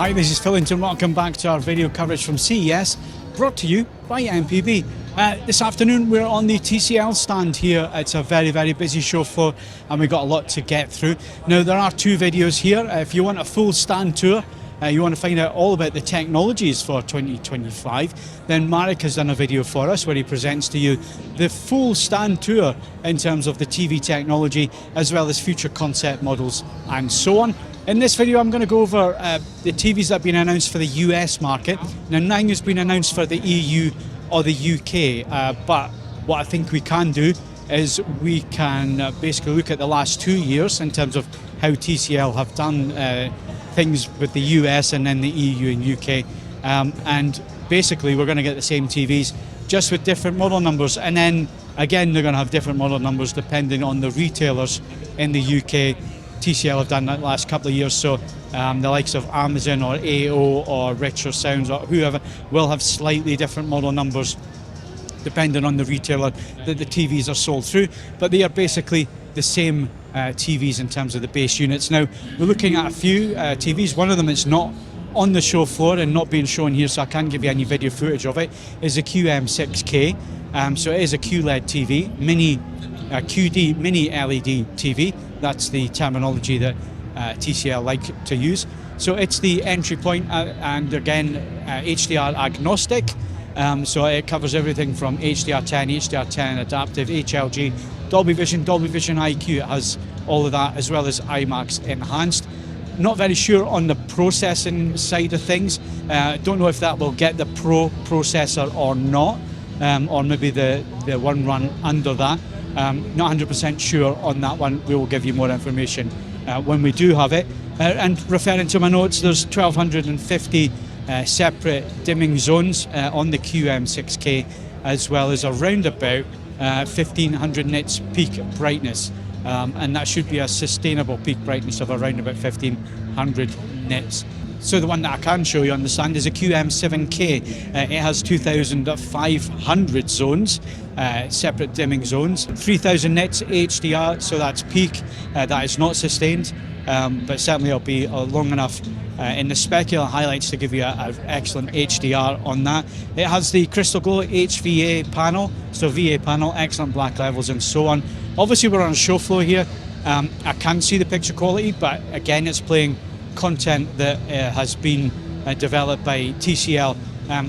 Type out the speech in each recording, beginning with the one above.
Hi, this is Phillington. Welcome back to our video coverage from CES, brought to you by MPB. This afternoon we're on the TCL stand here. It's a very, very busy show floor and we've got a lot to get through. Now there are two videos here. If you want a full stand tour, you want to find out all about the technologies for 2025, then Marek has done a video for us where he presents to you the full stand tour in terms of the TV technology as well as future concept models and so on. In this video I'm going to go over the TVs that have been announced for the US market. Now 9 has been announced for the EU or the UK, but what I think we can do is we can basically look at the last 2 years in terms of how TCL have done things with the US and then the EU and UK, and basically we're going to get the same TVs just with different model numbers, and then again they're going to have different model numbers depending on the retailers in the UK. TCL have done that the last couple of years, so the likes of Amazon or AO or Richer Sounds or whoever will have slightly different model numbers depending on the retailer that the TVs are sold through, but they are basically the same TVs in terms of the base units. Now we're looking at a few TVs. One of them is not on the show floor and not being shown here, so I can't give you any video footage of it, is a QM6K. So it is a QLED TV, QD Mini LED TV. That's the terminology that TCL like to use. So it's the entry point, and again HDR agnostic. So it covers everything from HDR10, HDR10 adaptive, HLG, Dolby Vision IQ. It has all of that as well as IMAX enhanced. Not very sure on the processing side of things. Don't know if that will get the Pro processor or not, or maybe the one run under that. Not 100% sure on that one. We will give you more information when we do have it. And referring to my notes, there's 1250 separate dimming zones on the QM6K, as well as around about 1500 nits peak brightness, and that should be a sustainable peak brightness of around about 1500 nits. So the one that I can show you on the stand is a QM7K. It has 2500 zones, separate dimming zones, 3000 nits HDR, so that's peak. That is not sustained, but certainly it'll be long enough in the specular highlights to give you an excellent HDR on that. It has the Crystal Glow HVA panel, so VA panel, excellent black levels and so on. Obviously we're on a show floor here. I can see the picture quality, but again it's playing content that has been developed by TCL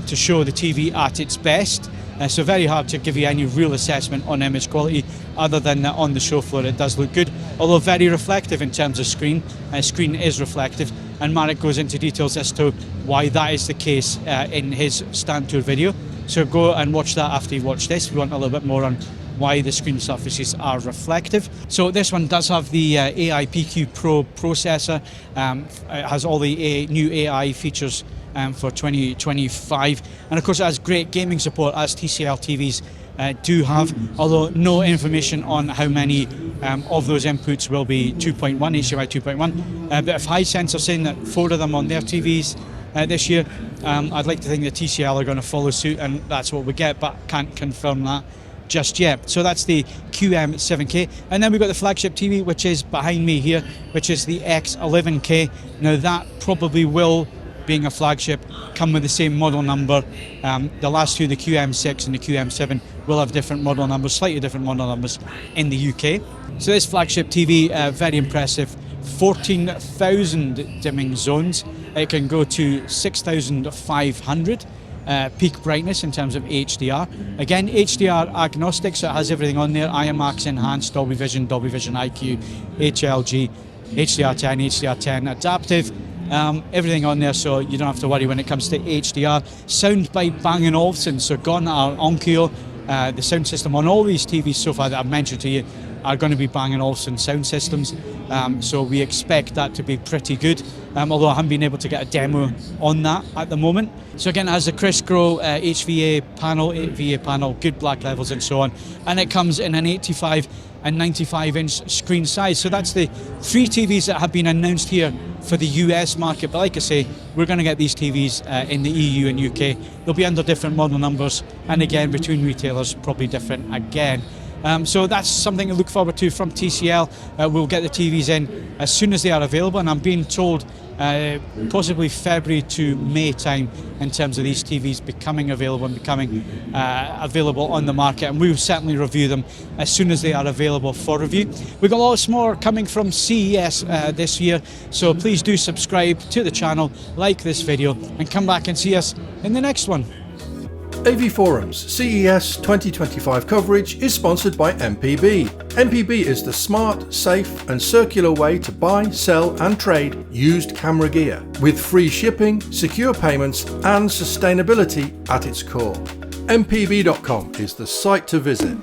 to show the TV at its best. So very hard to give you any real assessment on image quality, other than that on the show floor it does look good, although very reflective in terms of screen. Screen is reflective, and Marek goes into details as to why that is the case in his stand tour video. So go and watch that after you watch this if you want a little bit more on why the screen surfaces are reflective. So this one does have the AI PQ Pro processor. It has all the new AI features for 2025, and of course it has great gaming support, as TCL TVs do have, although no information on how many of those inputs will be 2.1, HDMI 2.1. But if Hisense are saying that 4 of them on their TVs this year, I'd like to think that TCL are going to follow suit, and that's what we get, but can't confirm that just yet. So that's the QM7K, and then we've got the flagship TV, which is behind me here, which is the X11K. Now that probably will, being a flagship, come with the same model number. The last two, the QM6 and the QM7, will have different model numbers, slightly different model numbers in the UK. So this flagship TV, very impressive. 14,000 dimming zones. It can go to 6,500 peak brightness in terms of HDR. Again, HDR agnostic, so it has everything on there: IMAX enhanced, Dolby Vision IQ, HLG, HDR10, HDR10 adaptive. Everything on there, so you don't have to worry when it comes to HDR. Sound by Bang & Olufsen, so gone are Onkyo. The sound system on all these TVs so far that I've mentioned to you are going to be Bang & Olufsen sound systems, so we expect that to be pretty good, although I haven't been able to get a demo on that at the moment. So again, it has the Crystal Glow HVA panel, VA panel, good black levels and so on, and it comes in an 85 and 95 inch screen size. So that's the 3 TVs that have been announced here for the US market, but like I say, we're going to get these TVs in the EU and UK. They'll be under different model numbers, and again between retailers probably different again. So that's something to look forward to from TCL. We'll get the TVs in as soon as they are available, and I'm being told possibly February to May time in terms of these TVs becoming available and becoming available on the market, and we'll certainly review them as soon as they are available for review. We've got lots more coming from CES this year, so please do subscribe to the channel, like this video, and come back and see us in the next one. AV Forum's CES 2025 coverage is sponsored by MPB. MPB is the smart, safe and circular way to buy, sell and trade used camera gear, with free shipping, secure payments and sustainability at its core. mpb.com is the site to visit.